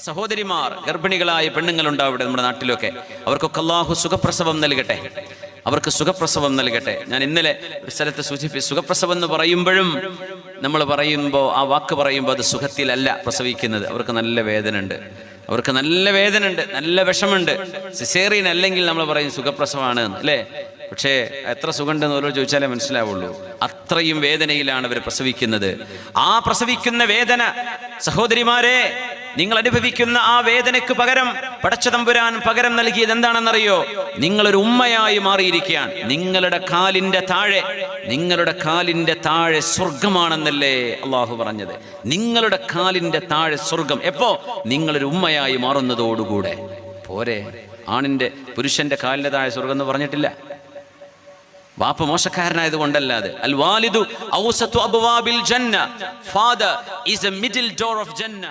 സഹോദരിമാർ, ഗർഭിണികളായ പെണ്ണുങ്ങളുണ്ടാവും ഇവിടെ നമ്മുടെ നാട്ടിലൊക്കെ. അവർക്കൊക്കെ അല്ലാഹു സുഖപ്രസവം നൽകട്ടെ, അവർക്ക് സുഖപ്രസവം നൽകട്ടെ. ഞാൻ ഇന്നലെ ഒരു സ്ഥലത്ത് സൂചിപ്പിച്ചു, സുഖപ്രസവം എന്ന് പറയുമ്പോഴും നമ്മൾ പറയുമ്പോൾ ആ വാക്ക് പറയുമ്പോൾ അത് സുഖത്തിലല്ല പ്രസവിക്കുന്നത്. അവർക്ക് നല്ല വേദന ഉണ്ട്, അവർക്ക് നല്ല വേദന ഉണ്ട്, നല്ല വിഷമുണ്ട്. സിസേറിയൻ അല്ലെങ്കിൽ നമ്മൾ പറയും സുഖപ്രസവമാണ് അല്ലേ. പക്ഷേ എത്ര സുഖമുണ്ടെന്ന് ഓരോ ചോദിച്ചാലേ മനസ്സിലാവുള്ളൂ. അത്രയും വേദനയിലാണ് അവർ പ്രസവിക്കുന്നത്. ആ പ്രസവിക്കുന്ന വേദന സഹോദരിമാരെ, നിങ്ങൾ അനുഭവിക്കുന്ന ആ വേദനയ്ക്ക് പകരം പടച്ചതമ്പുരാൻ പകരം നൽകിയത് എന്താണെന്നറിയോ? നിങ്ങളൊരു ഉമ്മയായി മാറിയിരിക്കുകയാണ്. നിങ്ങളുടെ കാലിന്റെ താഴെ സ്വർഗമാണെന്നല്ലേ അള്ളാഹു പറഞ്ഞത്. നിങ്ങളുടെ കാലിന്റെ താഴെ സ്വർഗം എപ്പോ? നിങ്ങളൊരു ഉമ്മയായി മാറുന്നതോടുകൂടെ. പോരെ, പുരുഷന്റെ കാലിന്റെ താഴെ സ്വർഗം എന്ന് പറഞ്ഞിട്ടില്ല. വാപ്പ മോശക്കാരനായത് കൊണ്ടല്ലാതെ. അൽ വാലിദു ഔസതു അബ്വാബിൽ ജന്ന, father is A middle door of ജന്ന.